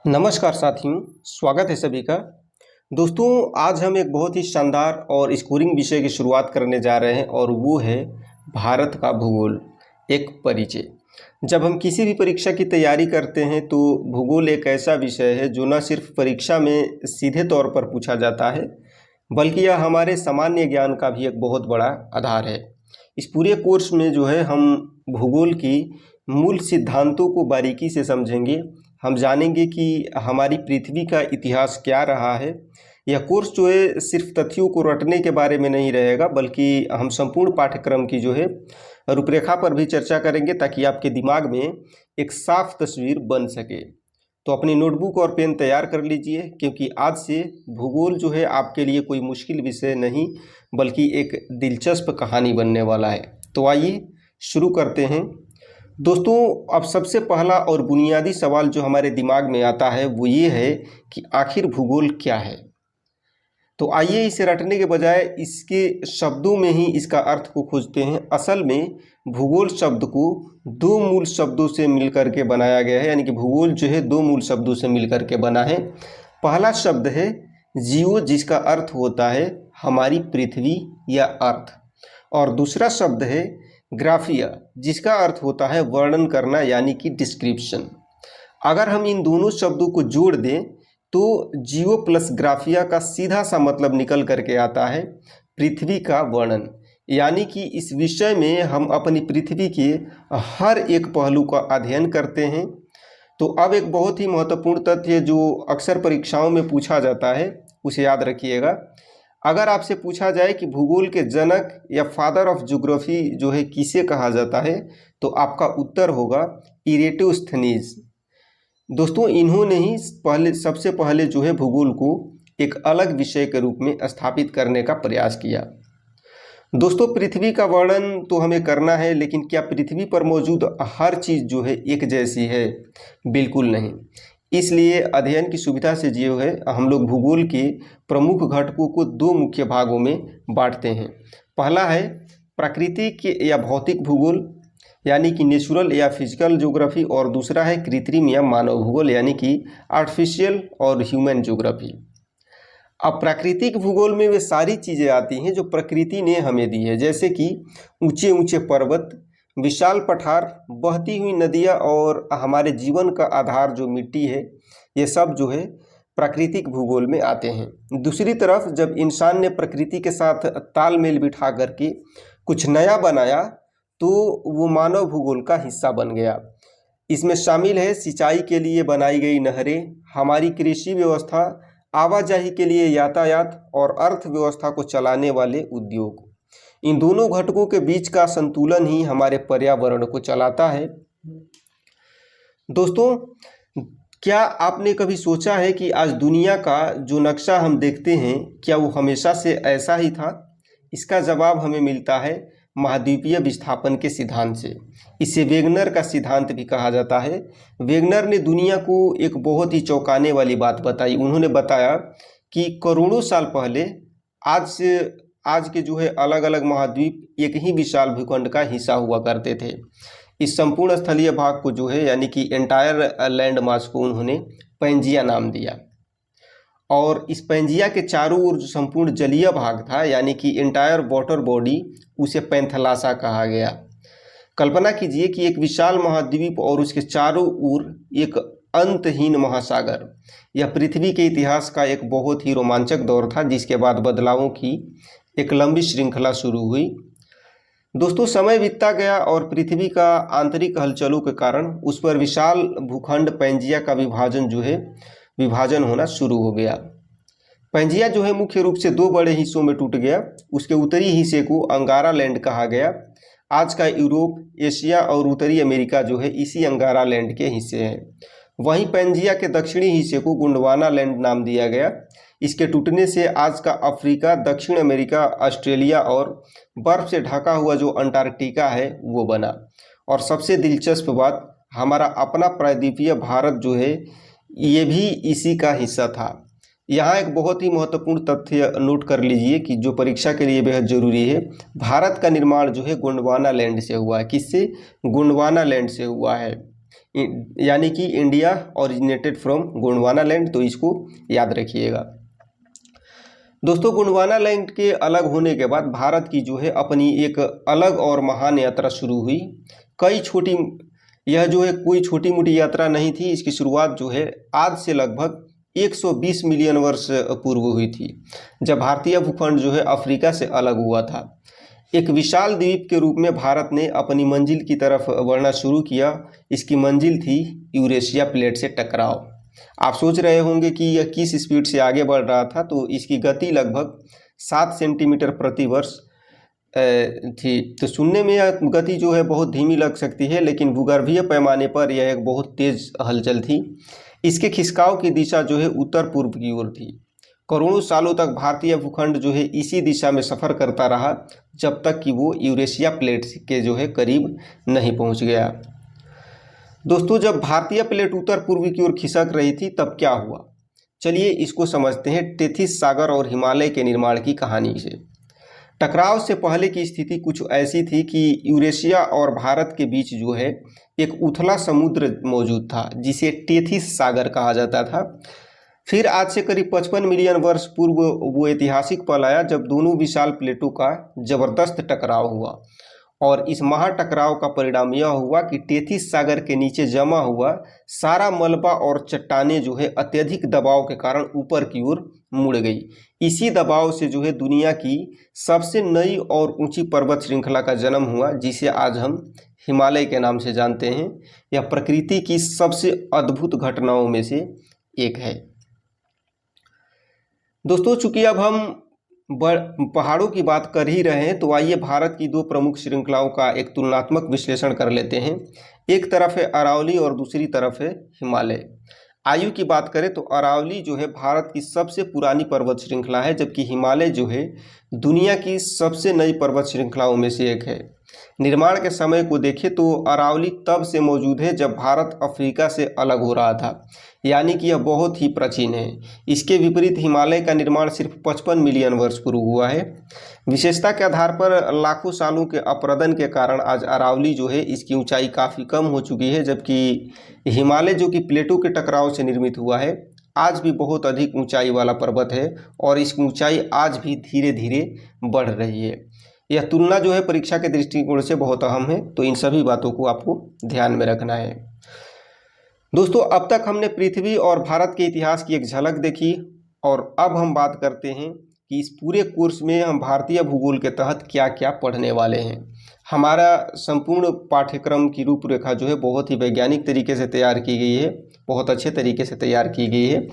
नमस्कार साथियों, स्वागत है सभी का। दोस्तों, आज हम एक बहुत ही शानदार और स्कोरिंग विषय की शुरुआत करने जा रहे हैं और वो है भारत का भूगोल, एक परिचय। जब हम किसी भी परीक्षा की तैयारी करते हैं तो भूगोल एक ऐसा विषय है जो न सिर्फ परीक्षा में सीधे तौर पर पूछा जाता है, बल्कि यह हमारे सामान्य ज्ञान का भी एक बहुत बड़ा आधार है। इस पूरे कोर्स में जो है हम भूगोल की मूल सिद्धांतों को बारीकी से समझेंगे। हम जानेंगे कि हमारी पृथ्वी का इतिहास क्या रहा है। यह कोर्स जो है सिर्फ तथ्यों को रटने के बारे में नहीं रहेगा, बल्कि हम संपूर्ण पाठ्यक्रम की जो है रूपरेखा पर भी चर्चा करेंगे, ताकि आपके दिमाग में एक साफ तस्वीर बन सके। तो अपनी नोटबुक और पेन तैयार कर लीजिए, क्योंकि आज से भूगोल जो है आपके लिए कोई मुश्किल विषय नहीं, बल्कि एक दिलचस्प कहानी बनने वाला है। तो आइए शुरू करते हैं। दोस्तों, अब सबसे पहला और बुनियादी सवाल जो हमारे दिमाग में आता है वो ये है कि आखिर भूगोल क्या है। तो आइए इसे रटने के बजाय इसके शब्दों में ही इसका अर्थ को खोजते हैं। असल में भूगोल शब्द को दो मूल शब्दों से मिलकर के बनाया गया है, यानी कि भूगोल जो है दो मूल शब्दों से मिलकर के बना है। पहला शब्द है जियो, जिसका अर्थ होता है हमारी पृथ्वी या अर्थ, और दूसरा शब्द है ग्राफिया, जिसका अर्थ होता है वर्णन करना, यानी कि डिस्क्रिप्शन। अगर हम इन दोनों शब्दों को जोड़ दें तो जियो प्लस ग्राफिया का सीधा सा मतलब निकल करके आता है पृथ्वी का वर्णन। यानी कि इस विषय में हम अपनी पृथ्वी के हर एक पहलू का अध्ययन करते हैं। तो अब एक बहुत ही महत्वपूर्ण तथ्य जो अक्सर परीक्षाओं में पूछा जाता है, उसे याद रखिएगा। अगर आपसे पूछा जाए कि भूगोल के जनक या फादर ऑफ ज्योग्राफी जो है किसे कहा जाता है, तो आपका उत्तर होगा इरेटोस्थनीज। दोस्तों, इन्होंने ही सबसे पहले जो है भूगोल को एक अलग विषय के रूप में स्थापित करने का प्रयास किया। दोस्तों, पृथ्वी का वर्णन तो हमें करना है, लेकिन क्या पृथ्वी पर मौजूद हर चीज़ जो है एक जैसी है? बिल्कुल नहीं। इसलिए अध्ययन की सुविधा से जो है हम लोग भूगोल के प्रमुख घटकों को दो मुख्य भागों में बांटते हैं। पहला है प्राकृतिक या भौतिक भूगोल, यानी कि नेचुरल या फिजिकल ज्योग्राफी, और दूसरा है कृत्रिम या मानव भूगोल, यानी कि आर्टिफिशियल और ह्यूमन ज्योग्राफी। अब प्राकृतिक भूगोल में वे सारी चीज़ें आती हैं जो प्रकृति ने हमें दी है, जैसे कि ऊंचे ऊंचे पर्वत, विशाल पठार, बहती हुई नदियाँ और हमारे जीवन का आधार जो मिट्टी है, ये सब जो है प्राकृतिक भूगोल में आते हैं। दूसरी तरफ जब इंसान ने प्रकृति के साथ तालमेल बिठा करके कुछ नया बनाया तो वो मानव भूगोल का हिस्सा बन गया। इसमें शामिल है सिंचाई के लिए बनाई गई नहरें, हमारी कृषि व्यवस्था, आवाजाही के लिए यातायात और अर्थव्यवस्था को चलाने वाले उद्योग। इन दोनों घटकों के बीच का संतुलन ही हमारे पर्यावरण को चलाता है। दोस्तों, क्या आपने कभी सोचा है कि आज दुनिया का जो नक्शा हम देखते हैं, क्या वो हमेशा से ऐसा ही था? इसका जवाब हमें मिलता है महाद्वीपीय विस्थापन के सिद्धांत से। इसे वेगनर का सिद्धांत भी कहा जाता है। वेगनर ने दुनिया को एक बहुत ही चौंकाने वाली बात बताई। उन्होंने बताया कि करोड़ों साल पहले आज के जो है अलग अलग महाद्वीप एक ही विशाल भूखंड का हिस्सा हुआ करते थे। इस संपूर्ण स्थलीय भाग को जो है, यानी कि एंटायर लैंड मास को उन्होंने पैंजिया नाम दिया, और इस पैंजिया के चारों ओर जो संपूर्ण जलीय भाग था, यानी कि एंटायर वाटर बॉडी, उसे पैंथलासा कहा गया। कल्पना कीजिए कि एक विशाल महाद्वीप और उसके चारों ओर एक अंतहीन महासागर। यह पृथ्वी के इतिहास का एक बहुत ही रोमांचक दौर था, जिसके बाद बदलावों की एक लंबी श्रृंखला शुरू हुई। दोस्तों, समय बीतता गया और पृथ्वी का आंतरिक हलचलों के कारण उस पर विशाल भूखंड पैंजिया का विभाजन होना शुरू हो गया। पैंजिया जो है मुख्य रूप से दो बड़े हिस्सों में टूट गया। उसके उत्तरी हिस्से को अंगारा लैंड कहा गया। आज का यूरोप, एशिया और उत्तरी अमेरिका जो है इसी अंगारा लैंड के हिस्से हैं। वहीं पैंजिया के दक्षिणी हिस्से को गोंडवाना लैंड नाम दिया गया। इसके टूटने से आज का अफ्रीका, दक्षिण अमेरिका, ऑस्ट्रेलिया और बर्फ से ढका हुआ जो अंटार्कटिका है वो बना। और सबसे दिलचस्प बात, हमारा अपना प्रायद्वीपीय भारत जो है ये भी इसी का हिस्सा था। यहाँ एक बहुत ही महत्वपूर्ण तथ्य नोट कर लीजिए कि जो परीक्षा के लिए बेहद ज़रूरी है। भारत का निर्माण जो है गोंडवाना लैंड से हुआ है। किससे? गोंडवाना लैंड से हुआ है। यानी कि India originated from Gondwana land, तो इसको याद रखिएगा। दोस्तों, गोंडवाना लैंड के अलग होने के बाद भारत की जो है अपनी एक अलग और महान यात्रा शुरू हुई। यह जो है कोई छोटी मोटी यात्रा नहीं थी। इसकी शुरुआत जो है आज से लगभग 120 मिलियन वर्ष पूर्व हुई थी, जब भारतीय भूखंड जो है अफ्रीका से अलग हुआ था। एक विशाल द्वीप के रूप में भारत ने अपनी मंजिल की तरफ बढ़ना शुरू किया। इसकी मंजिल थी यूरेशिया प्लेट से टकराव। आप सोच रहे होंगे कि यह किस स्पीड से आगे बढ़ रहा था, तो इसकी गति लगभग 7 सेंटीमीटर प्रति वर्ष थी। तो सुनने में यह गति जो है बहुत धीमी लग सकती है, लेकिन भूगर्भीय पैमाने पर यह एक बहुत तेज हलचल थी। इसके खिसकाव की दिशा जो है उत्तर पूर्व की ओर थी। करोड़ों सालों तक भारतीय भूखंड जो है इसी दिशा में सफ़र करता रहा, जब तक कि वो यूरेशिया प्लेट के जो है करीब नहीं पहुंच गया। दोस्तों, जब भारतीय प्लेट उत्तर पूर्व की ओर खिसक रही थी तब क्या हुआ, चलिए इसको समझते हैं टेथिस सागर और हिमालय के निर्माण की कहानी से। टकराव से पहले की स्थिति कुछ ऐसी थी कि यूरेशिया और भारत के बीच जो है एक उथला समुद्र मौजूद था, जिसे टेथिस सागर कहा जाता था। फिर आज से करीब 55 मिलियन वर्ष पूर्व वो ऐतिहासिक पल आया जब दोनों विशाल प्लेटों का जबरदस्त टकराव हुआ, और इस महाटकराव का परिणाम यह हुआ कि टेथिस सागर के नीचे जमा हुआ सारा मलबा और चट्टानें जो है अत्यधिक दबाव के कारण ऊपर की ओर मुड़ गई। इसी दबाव से जो है दुनिया की सबसे नई और ऊंची पर्वत श्रृंखला का जन्म हुआ, जिसे आज हम हिमालय के नाम से जानते हैं। यह प्रकृति की सबसे अद्भुत घटनाओं में से एक है। दोस्तों, चूंकि अब हम पहाड़ों की बात कर ही रहे हैं, तो आइए भारत की दो प्रमुख श्रृंखलाओं का एक तुलनात्मक विश्लेषण कर लेते हैं। एक तरफ है अरावली और दूसरी तरफ है हिमालय। आयु की बात करें तो अरावली जो है भारत की सबसे पुरानी पर्वत श्रृंखला है, जबकि हिमालय जो है दुनिया की सबसे नई पर्वत श्रृंखलाओं में से एक है। निर्माण के समय को देखें तो अरावली तब से मौजूद है जब भारत अफ्रीका से अलग हो रहा था, यानी कि यह बहुत ही प्राचीन है। इसके विपरीत हिमालय का निर्माण सिर्फ 55 मिलियन वर्ष पूर्व हुआ है। विशेषता के आधार पर लाखों सालों के अपरदन के कारण आज अरावली जो है इसकी ऊंचाई काफ़ी कम हो चुकी है, जबकि हिमालय जो कि प्लेटों के टकराव से निर्मित हुआ है आज भी बहुत अधिक ऊंचाई वाला पर्वत है, और इसकी ऊंचाई आज भी धीरे धीरे बढ़ रही है। यह तुलना जो है परीक्षा के दृष्टिकोण से बहुत अहम है, तो इन सभी बातों को आपको ध्यान में रखना है। दोस्तों, अब तक हमने पृथ्वी और भारत के इतिहास की एक झलक देखी, और अब हम बात करते हैं कि इस पूरे कोर्स में हम भारतीय भूगोल के तहत क्या क्या पढ़ने वाले हैं। हमारा संपूर्ण पाठ्यक्रम की रूपरेखा जो है बहुत ही वैज्ञानिक तरीके से तैयार की गई है, बहुत अच्छे तरीके से तैयार की गई है।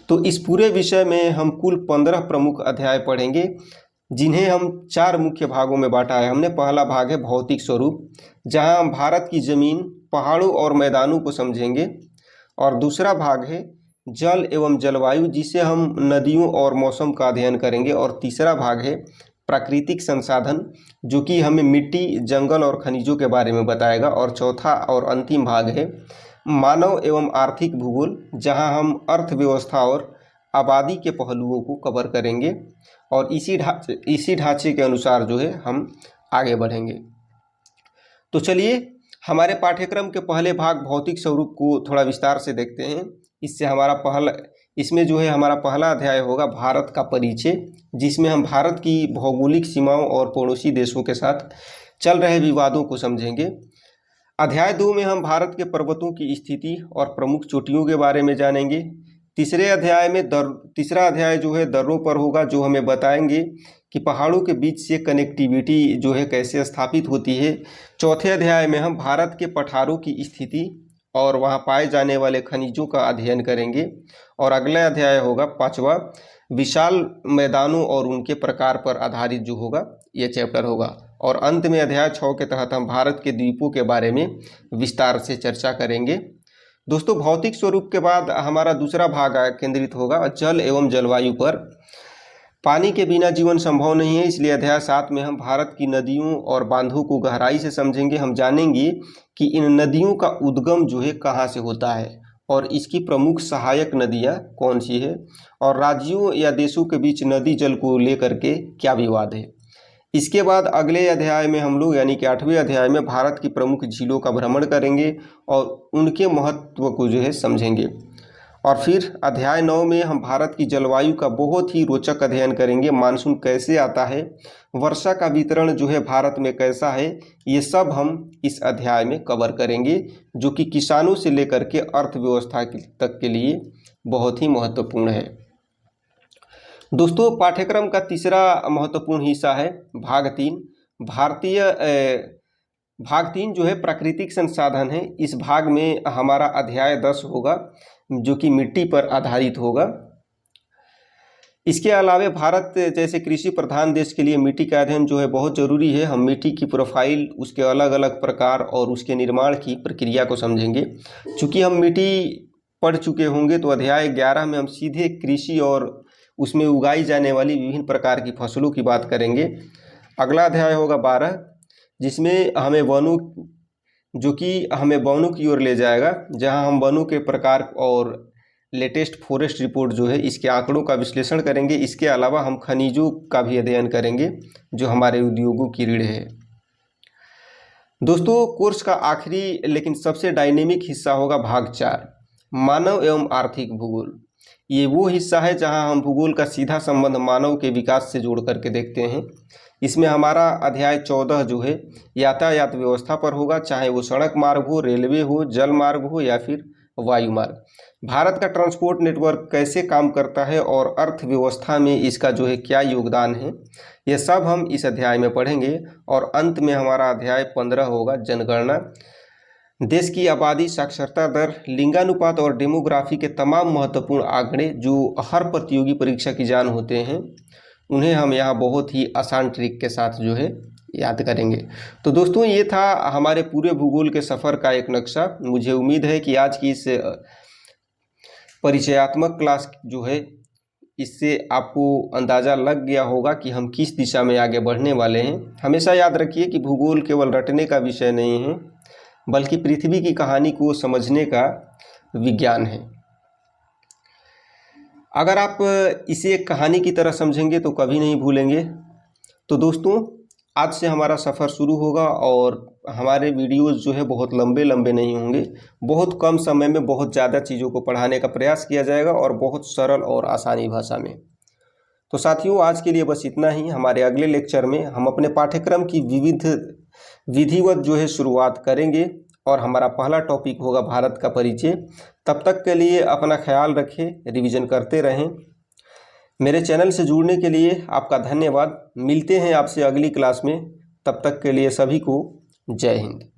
तो इस पूरे विषय में हम कुल 15 प्रमुख अध्याय पढ़ेंगे, जिन्हें हम 4 मुख्य भागों में बांटा है हमने। पहला भाग है भौतिक स्वरूप, जहां हम भारत की ज़मीन, पहाड़ों और मैदानों को समझेंगे, और दूसरा भाग है जल एवं जलवायु, जिसे हम नदियों और मौसम का अध्ययन करेंगे, और तीसरा भाग है प्राकृतिक संसाधन, जो कि हमें मिट्टी, जंगल और खनिजों के बारे में बताएगा, और चौथा और अंतिम भाग है मानव एवं आर्थिक भूगोल, जहां हम अर्थव्यवस्था और आबादी के पहलुओं को कवर करेंगे, और इसी ढांचे के अनुसार जो है हम आगे बढ़ेंगे। तो चलिए हमारे पाठ्यक्रम के पहले भाग भौतिक स्वरूप को थोड़ा विस्तार से देखते हैं। इसमें जो है हमारा पहला अध्याय होगा भारत का परिचय, जिसमें हम भारत की भौगोलिक सीमाओं और पड़ोसी देशों के साथ चल रहे विवादों को समझेंगे। अध्याय 2 में हम भारत के पर्वतों की स्थिति और प्रमुख चोटियों के बारे में जानेंगे। तीसरा अध्याय जो है दर्रों पर होगा, जो हमें बताएंगे कि पहाड़ों के बीच से कनेक्टिविटी जो है कैसे स्थापित होती है। चौथे अध्याय में हम भारत के पठारों की स्थिति और वहाँ पाए जाने वाले खनिजों का अध्ययन करेंगे, और अगला अध्याय होगा 5वां, विशाल मैदानों और उनके प्रकार पर आधारित जो होगा ये चैप्टर होगा, और अंत में अध्याय 6 के तहत हम भारत के द्वीपों के बारे में विस्तार से चर्चा करेंगे। दोस्तों, भौतिक स्वरूप के बाद हमारा दूसरा भाग केंद्रित होगा जल एवं जलवायु पर। पानी के बिना जीवन संभव नहीं है, इसलिए अध्याय 7 में हम भारत की नदियों और बांधों को गहराई से समझेंगे। हम जानेंगे कि इन नदियों का उद्गम जो है कहाँ से होता है, और इसकी प्रमुख सहायक नदियाँ कौन सी है, और राज्यों या देशों के बीच नदी जल को लेकर के क्या विवाद है। इसके बाद अगले अध्याय में हम लोग यानी कि 8वें अध्याय में भारत की प्रमुख झीलों का भ्रमण करेंगे और उनके महत्व को जो है समझेंगे। और फिर अध्याय 9 में हम भारत की जलवायु का बहुत ही रोचक अध्ययन करेंगे। मानसून कैसे आता है, वर्षा का वितरण जो है भारत में कैसा है, ये सब हम इस अध्याय में कवर करेंगे, जो कि किसानों से लेकर के अर्थव्यवस्था तक के लिए बहुत ही महत्वपूर्ण है। दोस्तों, पाठ्यक्रम का तीसरा महत्वपूर्ण हिस्सा है भाग 3। भाग 3 जो है प्राकृतिक संसाधन है। इस भाग में हमारा अध्याय 10 होगा, जो कि मिट्टी पर आधारित होगा। इसके अलावा भारत जैसे कृषि प्रधान देश के लिए मिट्टी का अध्ययन जो है बहुत ज़रूरी है। हम मिट्टी की प्रोफाइल, उसके अलग अलग प्रकार और उसके निर्माण की प्रक्रिया को समझेंगे। चूँकि हम मिट्टी पढ़ चुके होंगे तो अध्याय 11 में हम सीधे कृषि और उसमें उगाई जाने वाली विभिन्न प्रकार की फसलों की बात करेंगे। अगला अध्याय होगा 12, जिसमें हमें वनों की ओर ले जाएगा, जहां हम वनों के प्रकार और लेटेस्ट फॉरेस्ट रिपोर्ट जो है इसके आंकड़ों का विश्लेषण करेंगे। इसके अलावा हम खनिजों का भी अध्ययन करेंगे, जो हमारे उद्योगों की रीढ़ है। दोस्तों, कोर्स का आखिरी लेकिन सबसे डायनेमिक हिस्सा होगा भाग 4, मानव एवं आर्थिक भूगोल। ये वो हिस्सा है जहां हम भूगोल का सीधा संबंध मानव के विकास से जोड़ करके देखते हैं। इसमें हमारा अध्याय 14 जो है यातायात व्यवस्था पर होगा, चाहे वो सड़क मार्ग हो, रेलवे हो, जल मार्ग हो या फिर वायु मार्ग। भारत का ट्रांसपोर्ट नेटवर्क कैसे काम करता है और अर्थव्यवस्था में इसका जो है क्या योगदान है, ये सब हम इस अध्याय में पढ़ेंगे। और अंत में हमारा अध्याय 15 होगा जनगणना। देश की आबादी, साक्षरता दर, लिंगानुपात और डेमोग्राफी के तमाम महत्वपूर्ण आंकड़े जो हर प्रतियोगी परीक्षा की जान होते हैं, उन्हें हम यहाँ बहुत ही आसान ट्रिक के साथ जो है याद करेंगे। तो दोस्तों, ये था हमारे पूरे भूगोल के सफ़र का एक नक्शा। मुझे उम्मीद है कि आज की इस परिचयात्मक क्लास जो है, इससे आपको अंदाज़ा लग गया होगा कि हम किस दिशा में आगे बढ़ने वाले हैं। हमेशा याद रखिए कि भूगोल केवल रटने का विषय नहीं है, बल्कि पृथ्वी की कहानी को समझने का विज्ञान है। अगर आप इसे एक कहानी की तरह समझेंगे तो कभी नहीं भूलेंगे। तो दोस्तों, आज से हमारा सफ़र शुरू होगा और हमारे वीडियोस जो है बहुत लंबे नहीं होंगे। बहुत कम समय में बहुत ज़्यादा चीज़ों को पढ़ाने का प्रयास किया जाएगा और बहुत सरल और आसानी भाषा में। तो साथियों, आज के लिए बस इतना ही। हमारे अगले लेक्चर में हम अपने पाठ्यक्रम की विधिवत जो है शुरुआत करेंगे और हमारा पहला टॉपिक होगा भारत का परिचय। तब तक के लिए अपना ख्याल रखें, रिवीजन करते रहें। मेरे चैनल से जुड़ने के लिए आपका धन्यवाद। मिलते हैं आपसे अगली क्लास में। तब तक के लिए सभी को जय हिंद।